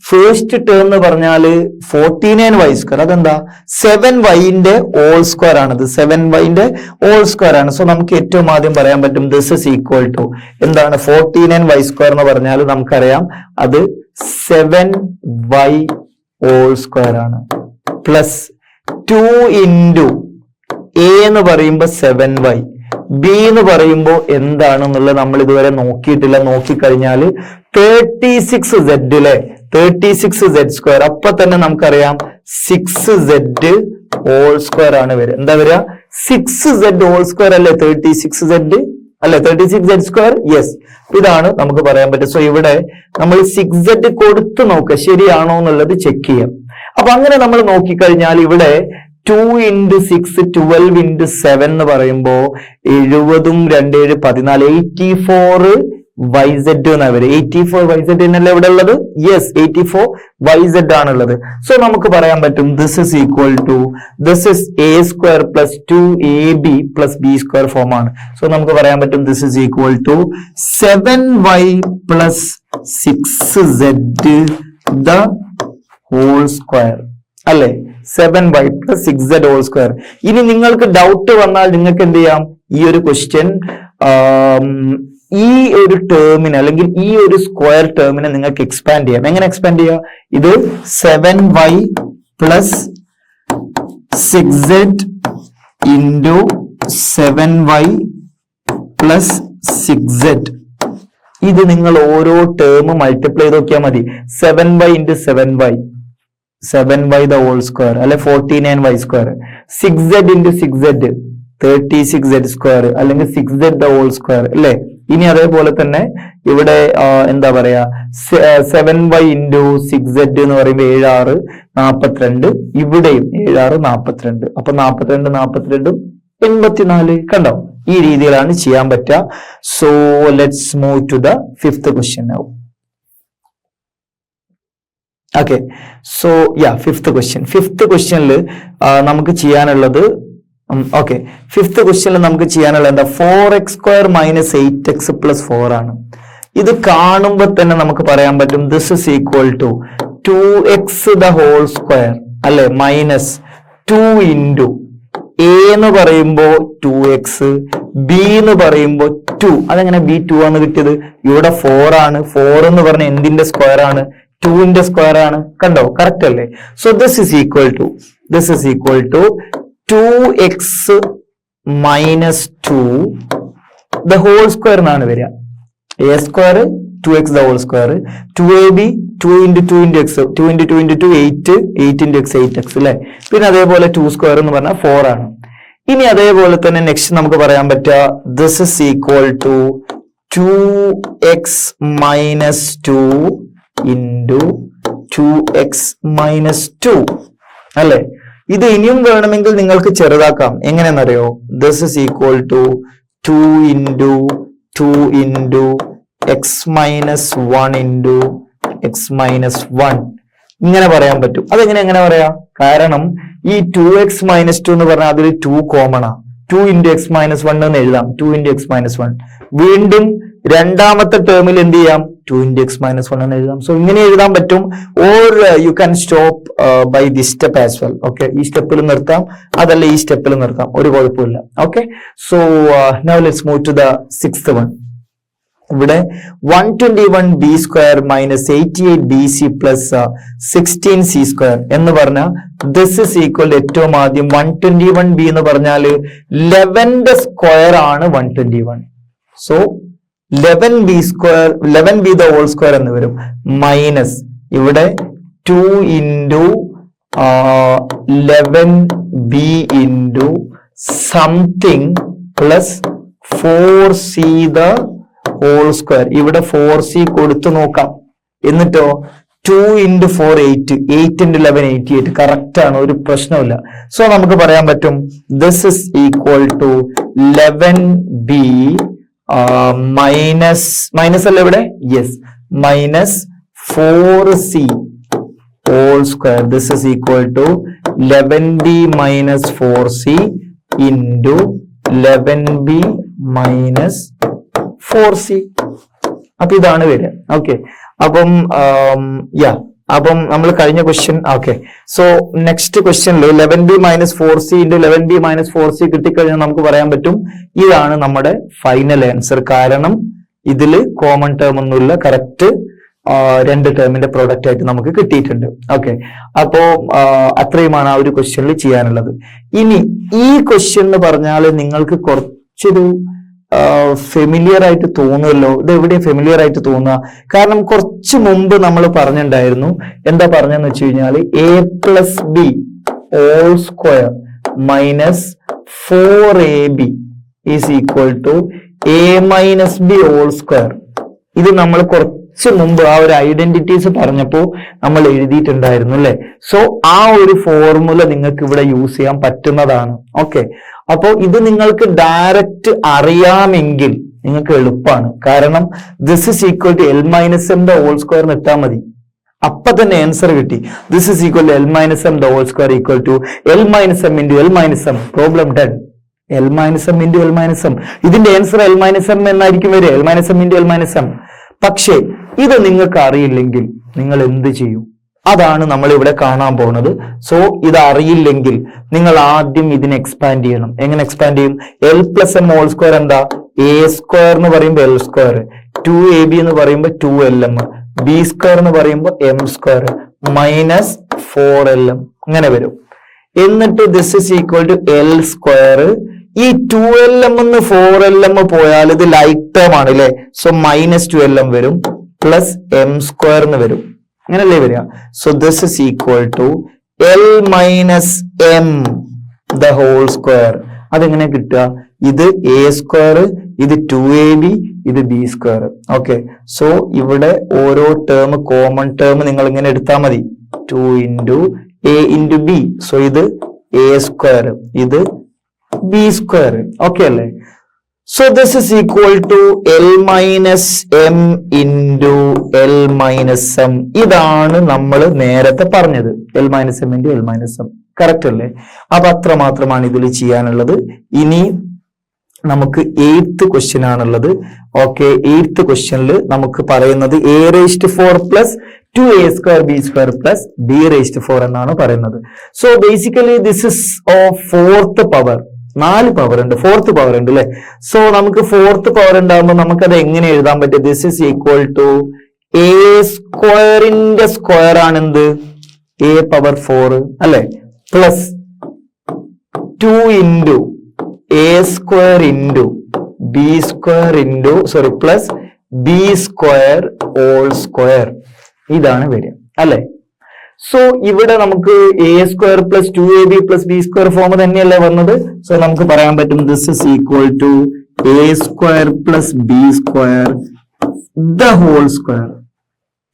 ഫസ്റ്റ് ടേം എന്ന് പറഞ്ഞാല് 49y സ്ക്വയർ, അതെന്താ? 7yന്റെ ഹോൾ സ്ക്വയർ ആണിത്. 7yന്റെ ഹോൾ സ്ക്വയർ ആണ്. സോ നമുക്ക് ഏറ്റവും ആദ്യം പറയാൻ പറ്റും ദിസ് ഇസ് ഈക്വൽ ടു എന്താണ്? 49y സ്ക്വയർ എന്ന് പറഞ്ഞാൽ നമുക്കറിയാം അത് 7y ഹോൾ സ്ക്വയർ ആണ്. പ്ലസ് 2 ഇൻറ്റു എ എന്ന് പറയുമ്പോ 7y, ബി എന്ന് പറയുമ്പോ എന്താണെന്നുള്ളത് നമ്മൾ ഇതുവരെ നോക്കിയിട്ടില്ല. നോക്കിക്കഴിഞ്ഞാൽ 36z അല്ലെ, 36z സ്ക്വയർ. അപ്പൊ തന്നെ നമുക്കറിയാം 6z ഹോൾ സ്ക്വയർ ആണ് വരിക. എന്താ വരിക? 6z ഹോൾ സ്ക്വയർ അല്ലെ 36z അല്ലെ, 36z സ്ക്വയർ. യെസ്, ഇതാണ് നമുക്ക് പറയാൻ പറ്റും. സോ ഇവിടെ നമ്മൾ 6z കൊടുത്ത് നോക്കുക ശരിയാണോ എന്നുള്ളത് ചെക്ക് ചെയ്യാം. അപ്പൊ അങ്ങനെ നമ്മൾ നോക്കിക്കഴിഞ്ഞാൽ ഇവിടെ 2 ഇൻറ്റു 6 12 ഇൻറ്റു 7 എന്ന് പറയുമ്പോ 70 2 7 14 84yz എന്നാ വരും. 84yz എന്നല്ലേ ഇവിടെ ഉള്ളത്? യെസ്, 84yz ആണുള്ളത്. സോ നമുക്ക് പറയാൻ പറ്റും this is equal to this is A square plus 2ab plus B square form ആണ്. സോ നമുക്ക് പറയാൻ പറ്റും this is equal to 7y plus 6z the whole square അല്ലെ. 7y plus 6z whole square. ഇനി നിങ്ങൾക്ക് ഡൗട്ട് വന്നാൽ നിങ്ങൾക്ക് എന്ത് ചെയ്യാം? ഈ ഒരു ക്വസ്റ്റ്യൻ ഈ ഒരു ടേമിന് അല്ലെങ്കിൽ ഈ ഒരു സ്ക്വയർ ടേമിനെ നിങ്ങൾക്ക് എക്സ്പാൻഡ് ചെയ്യാം. എങ്ങനെ എക്സ്പാൻഡ് ചെയ്യാം? ഇത് 7y plus 6z into 7y plus 6z. ഇത് നിങ്ങൾ ഓരോ ടേം മൾട്ടിപ്ലൈ ചെയ്ത് നോക്കിയാൽ മതി. 7y into 7y, 7y the whole square അല്ലെ 49y square. 6z into 6z 36z square അല്ലെങ്കിൽ 6z ദ ഹോൾ സ്ക്വയർ അല്ലെ. ഇനി അതേപോലെ തന്നെ ഇവിടെ എന്താ പറയാ 7y ഇൻറ്റു 6z എന്ന് പറയുമ്പോൾ 7 6 42. ഇവിടെയും 7 6 42. അപ്പൊ 42 42 84. കണ്ടോ? ഈ രീതിയിലാണ് ചെയ്യാൻ പറ്റുക. So let's move to the fifth question now. Okay, so fifth ക്വസ്റ്റ്യനിൽ നമുക്ക് ചെയ്യാനുള്ളത് ഓക്കെ, ഫിഫ്ത്ത് ക്വസ്റ്റ്യനിൽ നമുക്ക് ചെയ്യാനുള്ള എന്താ 4x² മൈനസ് 8x പ്ലസ് 4 ആണ്. ഇത് കാണുമ്പോൾ തന്നെ നമുക്ക് പറയാൻ പറ്റും this is equal to 2x the whole square അല്ലെ മൈനസ് 2 ഇൻറ്റു എ എന്ന് പറയുമ്പോ 2x, ബി എന്ന് പറയുമ്പോ 2. അതെങ്ങനെ ബി 2 ആണ് കിട്ടിയത്? ഇവിടെ 4 ആണ്. 4 എന്ന് പറഞ്ഞ എന്തിന്റെ സ്ക്വയർ ആണ്? 2ന്റെ സ്ക്വയർ ആണ്. കണ്ടോ? കറക്റ്റ് അല്ലേ? So this is equal to 2x minus 2 the whole square എന്നാണ് വരിക. A square 2x the whole square, 2ab 2 into 2 into X, 2 into 2 into 2 8, 8 into X 8x അല്ലെ. പിന്നെ അതേപോലെ 2 സ്ക്വയർ എന്ന് പറഞ്ഞാൽ 4 ആണ്. ഇനി അതേപോലെ തന്നെ നെക്സ്റ്റ് നമുക്ക് പറയാൻ പറ്റുക this is equal to 2x minus 2 into 2x minus 2 അല്ലെ. ഇത് ഇനിയും വേണമെങ്കിൽ നിങ്ങൾക്ക് ചെറുതാക്കാം. എങ്ങനെയെന്നറിയോ? This is equal to 2 into 2 into x minus 1 into x minus 1 ഇങ്ങനെ പറയാൻ പറ്റും. അതെങ്ങനെ പറയാം? കാരണം ഈ 2x മൈനസ് 2 എന്ന് പറഞ്ഞാൽ അതിൽ 2 കോമൺ ആ. 2 ഇൻറ്റു എക്സ് മൈനസ് 1 എന്ന് എഴുതാം. 2 ഇൻറ്റു എക്സ് മൈനസ് 1. വീണ്ടും രണ്ടാമത്തെ ടേമിൽ എന്ത് ചെയ്യാം? 2 ഇൻറ്റു എക്സ് മൈനസ് 1 എന്ന് എഴുതാം. സോ ഇങ്ങനെ എഴുതാൻ പറ്റും. Or you can stop by this step as well. Okay, ഈ സ്റ്റെപ്പിൽ നിർത്താം, അതല്ല ഈ സ്റ്റെപ്പിൽ നിർത്താം, ഒരു കുഴപ്പമില്ല. Okay, so now let's move to the sixth one. ഇവിടെ 121b square minus 88bc plus 16c square എന്ന് പറഞ്ഞാൽ ദിസ് ഇസ് ഈക്വൽ ഏറ്റവും ആദ്യം 121b എന്ന് പറഞ്ഞാൽ 11ന്റെ സ്ക്വയർ ആണ് 121. So 11b square 11b the whole square എന്ന് വരും. മൈനസ് ഇവിടെ 2 into 11b into something plus 4c the whole square. ഇവിടെ 4c കൊടുത്തു നോക്കാം. എന്നിട്ടോ 2 ഇൻറ്റു 4 8, 8 ഇൻറ്റു 11 88. കറക്റ്റ് ആണ്, ഒരു പ്രശ്നമില്ല. സോ നമുക്ക് പറയാൻ പറ്റും this is equal to 11b minus അല്ല ഇവിടെ, yes, minus 4c whole square. This is equal to 11b minus 4c into 11b minus 4c. അപ്പൊ ഇതാണ് വരിക. ഓക്കെ, അപ്പം നമ്മൾ കഴിഞ്ഞ ക്വസ്റ്റ്യൻ. ഓക്കെ, സോ നെക്സ്റ്റ് ക്വസ്റ്റ്യനിൽ 11b minus 4c into 11b minus 4c കിട്ടിക്കഴിഞ്ഞാൽ നമുക്ക് പറയാൻ പറ്റും ഇതാണ് നമ്മുടെ ഫൈനൽ ആൻസർ. കാരണം ഇതിൽ കോമൺ ടേം ഒന്നുമില്ല. കറക്റ്റ് 2 ടേമിന്റെ പ്രോഡക്റ്റ് ആയിട്ട് നമുക്ക് കിട്ടിയിട്ടുണ്ട്. ഓക്കെ, അപ്പോ അത്രയുമാണ് ആ ഒരു ക്വസ്റ്റ്യനിൽ ചെയ്യാനുള്ളത്. ഇനി ഈ ക്വസ്റ്റ്യൻ എന്ന് പറഞ്ഞാൽ നിങ്ങൾക്ക് കുറച്ചൊരു ഫെമിലിയർ ആയിട്ട് തോന്നുമല്ലോ. ഇത് എവിടെയും ഫെമിലിയർ ആയിട്ട് തോന്നുക? കാരണം കുറച്ച് മുമ്പ് നമ്മൾ പറഞ്ഞിട്ടുണ്ടായിരുന്നു. എന്താ പറഞ്ഞെന്ന് വെച്ച് കഴിഞ്ഞാൽ a+b whole square minus 4ab is equal to a minus b whole square. ഇത് നമ്മൾ കുറച്ച് മുമ്പ് ആ ഒരു ഐഡന്റിറ്റീസ് പറഞ്ഞപ്പോൾ നമ്മൾ എഴുതിയിട്ടുണ്ടായിരുന്നു അല്ലെ. സോ ആ ഒരു ഫോർമുല നിങ്ങൾക്ക് ഇവിടെ യൂസ് ചെയ്യാൻ പറ്റുന്നതാണ്. ഓക്കെ, അപ്പോ ഇത് നിങ്ങൾക്ക് ഡയറക്റ്റ് അറിയാമെങ്കിൽ നിങ്ങൾക്ക് എളുപ്പമാണ്. കാരണം this is equal to l minus m the whole square ഇട്ടാൽ മതി. അപ്പൊ തന്നെ ആൻസർ കിട്ടി. This is equal to l minus m the whole square equal to l minus m into l minus m. Problem done. l minus m into l minus m. ഇതിന്റെ answer l minus m എന്നായിരിക്കും വരിക. l minus m into l minus m. പക്ഷേ ഇത് നിങ്ങൾക്ക് അറിയില്ലെങ്കിൽ നിങ്ങൾ എന്ത് ചെയ്യും? അതാണ് നമ്മൾ ഇവിടെ കാണാൻ പോകുന്നത്. സോ ഇത് അറിയില്ലെങ്കിൽ നിങ്ങൾ ആദ്യം ഇതിനെ എക്സ്പാൻഡ് ചെയ്യണം. എങ്ങനെ എക്സ്പാൻഡ് ചെയ്യും? l plus M whole square എന്താ? a സ്ക്വയർ എന്ന് പറയുമ്പോൾ l സ്ക്വയർ, 2ab എന്ന് പറയുമ്പോൾ 2lm, b സ്ക്വയർ എന്ന് പറയുമ്പോൾ m സ്ക്വയർ മൈനസ് 4lm ഇങ്ങനെ വരും. എന്നിട്ട് this is equal to l square ഈ 2lm എന്ന് 4lm പോയാൽ ഇത് ലൈക്ക് ടേം ആണ് അല്ലെ. സോ -2lm വരും പ്ലസ് m സ്ക്വയർ എന്ന് വരും. അങ്ങനല്ലേ വരിക. So this is equal to l minus m the whole square. അതെങ്ങനെ കിട്ടുക? ഇത് a സ്ക്വയർ, ഇത് 2ab, ഇത് b സ്ക്വയർ. ഓക്കെ, സോ ഇവിടെ ഓരോ ടേം കോമൺ ടേം നിങ്ങൾ ഇങ്ങനെ എടുത്താൽ മതി. 2 into a into b. So ഇത് a സ്ക്വയർ, ഇത് b സ്ക്വയർ. ഓക്കെ അല്ലേ. So this is equal to l minus m into l minus m. ഇതാണ് നമ്മൾ നേരത്തെ പറഞ്ഞത്. l minus m into l minus m. Correct അല്ലേ? അപ്പൊ അത്ര മാത്രമാണ് ഇതിൽ ചെയ്യാനുള്ളത്. ഇനി നമുക്ക് 8th ക്വസ്റ്റ്യൻ ആണുള്ളത്. ഓക്കെ, 8th ക്വസ്റ്റ്യനിൽ നമുക്ക് പറയുന്നത് a⁴ plus 2a square b square plus b⁴ എന്നാണ് പറയുന്നത്. So basically this is of 4th power. 4 power ഉണ്ട്, 4th പവർ ഉണ്ട് അല്ലെ. സോ നമുക്ക് 4th പവർ ഉണ്ടാകുമ്പോൾ നമുക്കത് എങ്ങനെ എഴുതാൻ പറ്റും? This is equal to a സ്ക്വയറിന്റെ സ്ക്വയർ ആണെന്ത് a⁴ അല്ലെ, plus 2 into a square into b square into plus b square whole square. ഇതാണ് വരിക അല്ലെ. സോ ഇവിടെ നമുക്ക് a square plus 2ab plus b square form തന്നെയല്ലേ വന്നത്. സോ നമുക്ക് പറയാൻ പറ്റും this is equal to a square plus b square the whole square.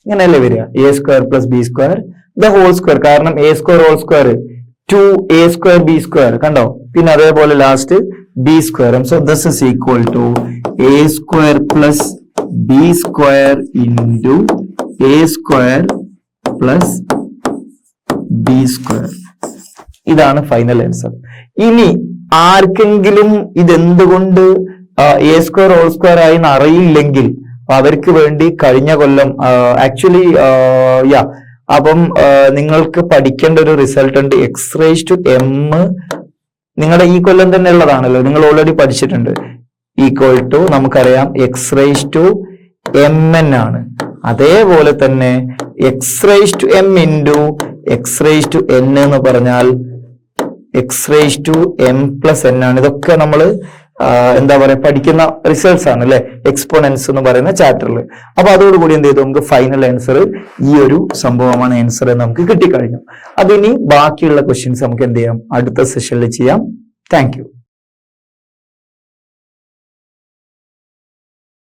ഇങ്ങനെയല്ലേ വരിക, a square plus b square the whole square. കാരണം a square whole square 2a square b square കണ്ടോ. പിന്നെ അതേപോലെ ലാസ്റ്റ് b സ്ക്വയറും. So this is equal to a square plus b square into a square plus b square. ഇതാണ് final answer. ഇനി ആർക്കെങ്കിലും ഇതെന്തുകൊണ്ട് a square whole square ആയി അറിയില്ലെങ്കിൽ അവർക്ക് വേണ്ടി കഴിഞ്ഞ കൊല്ലം ആക്ച്വലി അപ്പം നിങ്ങൾക്ക് പഠിക്കേണ്ട ഒരു റിസൾട്ട് ഉണ്ട്. x⁻m നിങ്ങളുടെ ഈ കൊല്ലം തന്നെ ഉള്ളതാണല്ലോ, നിങ്ങൾ ഓൾറെഡി പഠിച്ചിട്ടുണ്ട്. ഈക്വൽ ടു നമുക്കറിയാം x⁻mn ആണ്. അതേപോലെ തന്നെ x⁻m ഇൻറ്റു x⁻n എന്ന് പറഞ്ഞാൽ x⁻m+n ആണ്. ഇതൊക്കെ നമ്മൾ എന്താ പറയാ പഠിക്കുന്ന റിസൾട്ട്സ് ആണ് അല്ലെ, എക്സ്പോണൻസ് എന്ന് പറയുന്ന ചാപ്റ്ററിൽ. അപ്പൊ അതോടുകൂടി എന്ത് ചെയ്തു, നമുക്ക് ഫൈനൽ ആൻസർ ഈ ഒരു സംഭവമാണ് ആൻസർ നമുക്ക് കിട്ടിക്കഴിഞ്ഞു. അതിനി ബാക്കിയുള്ള ക്വസ്റ്റ്യൻസ് നമുക്ക് എന്ത് ചെയ്യാം, അടുത്ത സെഷനിൽ ചെയ്യാം. Thank you.